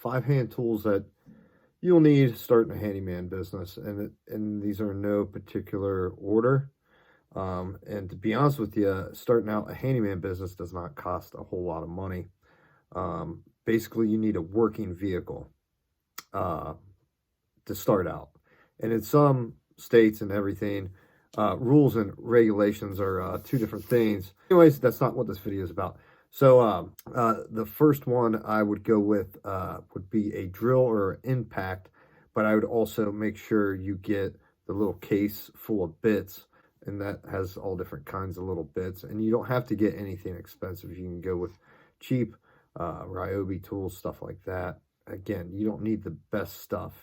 5 hand tools that you'll need starting a handyman business, and these are in no particular order. And to be honest with you, starting out a handyman business does not cost a whole lot of money. Basically, you need a working vehicle to start out. And in some states and everything, rules and regulations are 2 different things. Anyways, that's not what this video is about. So the first one I would go with would be a drill or impact, but I would also make sure you get the little case full of bits, and that has all different kinds of little bits. And you don't have to get anything expensive. You can go with cheap Ryobi tools, stuff like that. Again, you don't need the best stuff.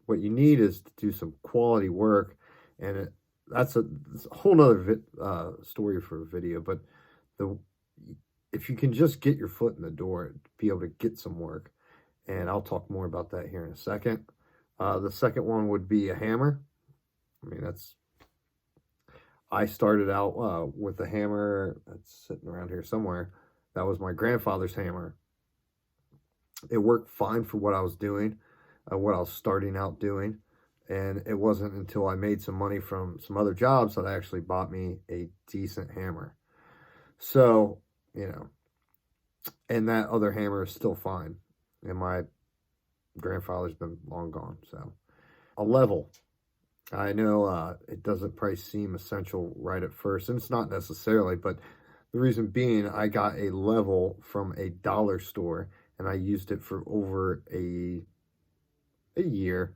What you need is to do some quality work, and that's a whole nother story for a video. But if you can just get your foot in the door, be able to get some work, and I'll talk more about that here in a second. The second one would be a hammer. I mean, I started out with a hammer that's sitting around here somewhere. That was my grandfather's hammer. It worked fine for what I was doing, what I was starting out doing. And it wasn't until I made some money from some other jobs that I actually bought me a decent hammer. So, you know, and that other hammer is still fine. And my grandfather's been long gone. So, a level. I know it doesn't probably seem essential right at first, and it's not necessarily, but the reason being, I got a level from a dollar store, and I used it for over a year.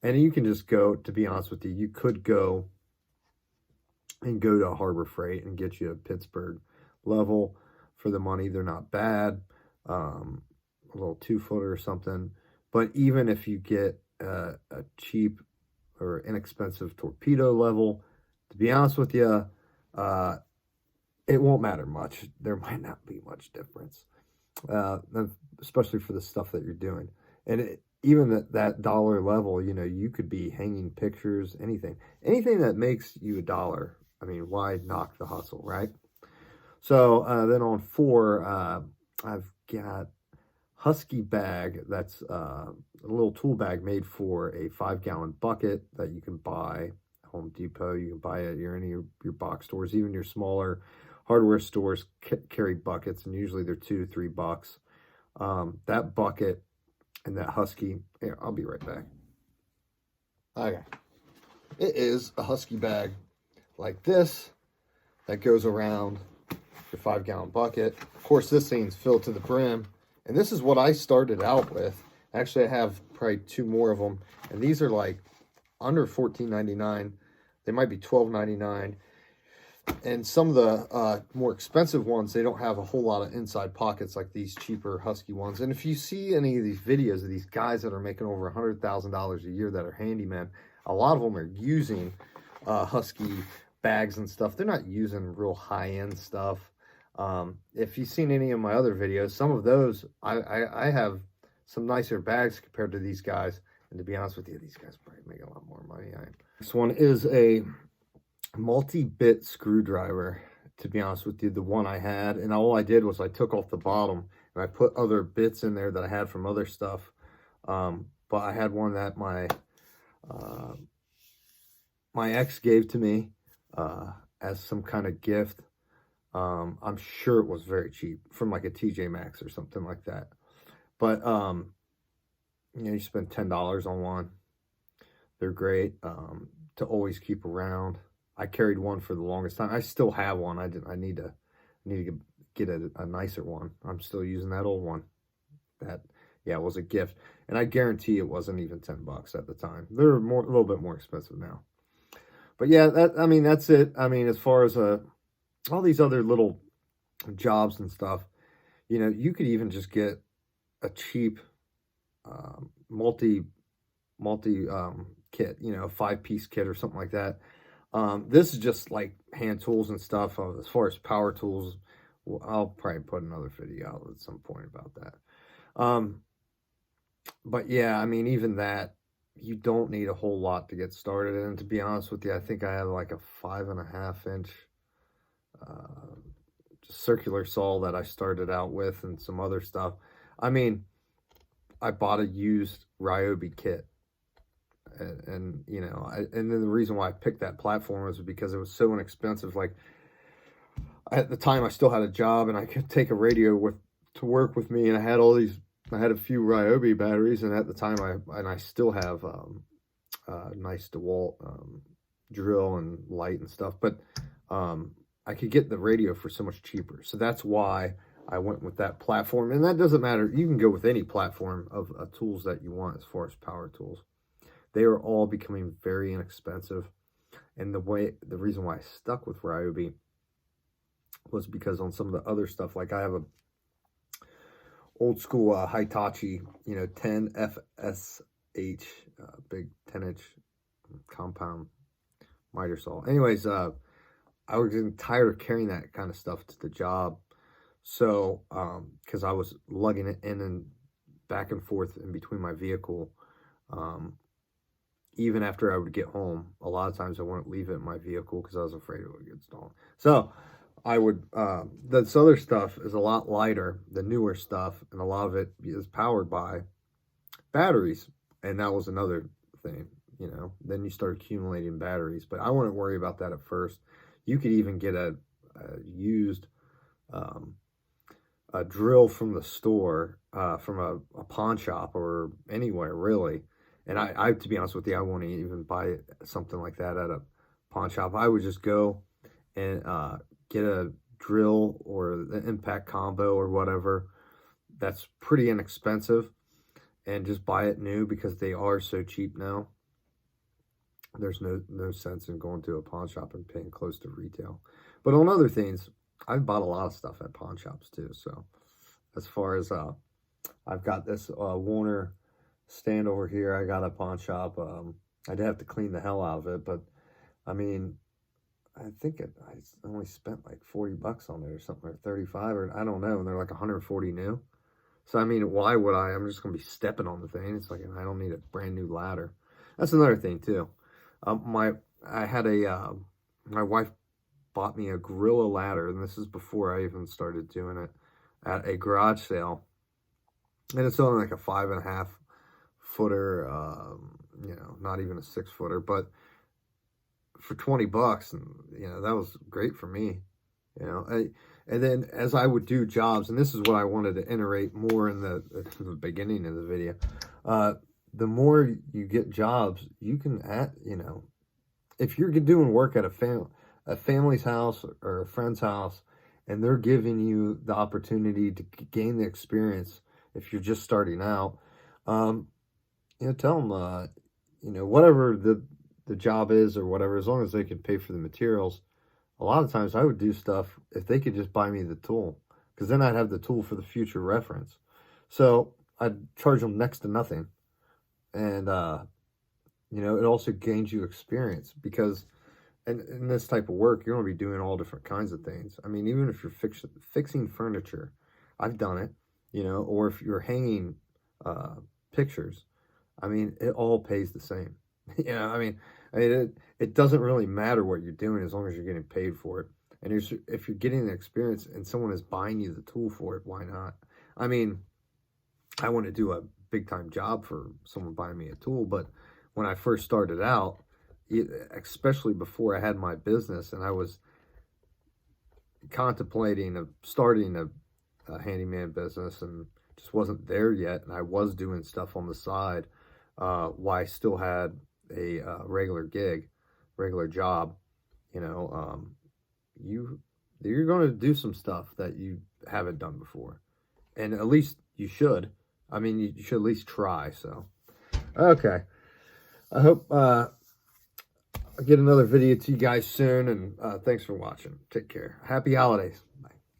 And you can just go, to be honest with you, you could go to Harbor Freight and get you a Pittsburgh level for the money. They're not bad, a little 2-footer or something. But even if you get a cheap or inexpensive torpedo level, to be honest with you, it won't matter much. There might not be much difference, especially for the stuff that you're doing. And even at that dollar level, you know, you could be hanging pictures, anything that makes you $1. I mean, why knock the hustle, right? So then on 4, I've got Husky bag. That's a little tool bag made for a 5-gallon bucket that you can buy at Home Depot. You can buy it at any of your box stores. Even your smaller hardware stores carry buckets, and usually they're $2 to $3. That bucket and that Husky, here, I'll be right back. Okay. It is a Husky bag like this that goes around your 5-gallon bucket. Of course, this thing's filled to the brim. And this is what I started out with. Actually, I have probably 2 more of them. And these are like under $14.99. They might be $12.99. And some of the more expensive ones, they don't have a whole lot of inside pockets like these cheaper Husky ones. And if you see any of these videos of these guys that are making over $100,000 a year that are handymen, a lot of them are using Husky bags and stuff. They're not using real high-end stuff. If you've seen any of my other videos, some of those, I have some nicer bags compared to these guys. And to be honest with you, these guys probably make a lot more money. This one is a multi-bit screwdriver, to be honest with you, the one I had. And all I did was I took off the bottom and I put other bits in there that I had from other stuff. But I had one that my ex gave to me as some kind of gift. I'm sure it was very cheap, from like a TJ Maxx or something like that. But, you know, you spend $10 on one. They're great to always keep around. I carried one for the longest time. I still have one. I need to get a nicer one. I'm still using that old one. That, yeah, was a gift. And I guarantee it wasn't even $10 at the time. They're a little bit more expensive now. But yeah, that's it. I mean, as far as all these other little jobs and stuff, you know, you could even just get a cheap multi kit, you know, a 5-piece kit or something like that. This is just like hand tools and stuff. As far as power tools, I'll probably put another video out at some point about that. But yeah, I mean, even that, you don't need a whole lot to get started. And to be honest with you, I think I have like a 5.5-inch circular saw that I started out with and some other stuff. I mean, I bought a used Ryobi kit. And you know, and then the reason why I picked that platform was because it was so inexpensive. Like, at the time I still had a job and I could take a radio to work with me, and I had a few Ryobi batteries, and at the time I still have a nice DeWalt drill and light and stuff, but I could get the radio for so much cheaper. So that's why I went with that platform. And that doesn't matter, you can go with any platform of tools that you want as far as power tools. They are all becoming very inexpensive. And the reason why I stuck with Ryobi was because on some of the other stuff, like I have a old school Hitachi, you know, 10 FSH, big 10-inch compound miter saw. Anyways, I was getting tired of carrying that kind of stuff to the job. So, because I was lugging it in and back and forth in between my vehicle, even after I would get home, a lot of times I wouldn't leave it in my vehicle because I was afraid it would get stolen. So I would, this other stuff is a lot lighter, the newer stuff, and a lot of it is powered by batteries. And that was another thing, you know, then you start accumulating batteries, but I wouldn't worry about that at first. You could even get a used, a drill from the store, from a pawn shop or anywhere really. And I, to be honest with you, I won't even buy something like that at a pawn shop. I would just go and get a drill or the impact combo or whatever that's pretty inexpensive, and just buy it new because they are so cheap now. There's no sense in going to a pawn shop and paying close to retail. But on other things, I've bought a lot of stuff at pawn shops too. So as far as I've got this Warner stand over here, I got a pawn shop. I did have to clean the hell out of it, but I mean, I think I only spent like 40 bucks on it or something, or 35, or I don't know, and they're like 140 new. So I mean, why would I'm just gonna be stepping on the thing? It's like, I don't need a brand new ladder. That's another thing too. My wife bought me a Gorilla ladder, and this is before I even started doing it, at a garage sale, and it's only like a 5.5 footer, you know, not even a 6 footer, but for 20 bucks, and you know, that was great for me, you know. And then as I would do jobs, and this is what I wanted to iterate more in the beginning of the video, the more you get jobs, you can you know, if you're doing work at a family's house or a friend's house, and they're giving you the opportunity to gain the experience, if you're just starting out, you know, tell them, you know, whatever the job is or whatever, as long as they can pay for the materials. A lot of times I would do stuff if they could just buy me the tool, because then I'd have the tool for the future reference. So I'd charge them next to nothing. And, you know, it also gains you experience, because in this type of work, you're going to be doing all different kinds of things. I mean, even if you're fixing furniture, I've done it, you know, or if you're hanging pictures, I mean, it all pays the same. You know, I mean, it doesn't really matter what you're doing as long as you're getting paid for it. And if you're getting the experience and someone is buying you the tool for it, why not? I mean, I want to do a big time job for someone buying me a tool, but when I first started out, especially before I had my business and I was contemplating of starting a handyman business and just wasn't there yet, and I was doing stuff on the side while I still had a regular job, you know, you're going to do some stuff that you haven't done before, and at least you should. I mean, you should at least try. So, okay, I hope I'll get another video to you guys soon, and thanks for watching. Take care. Happy holidays. Bye.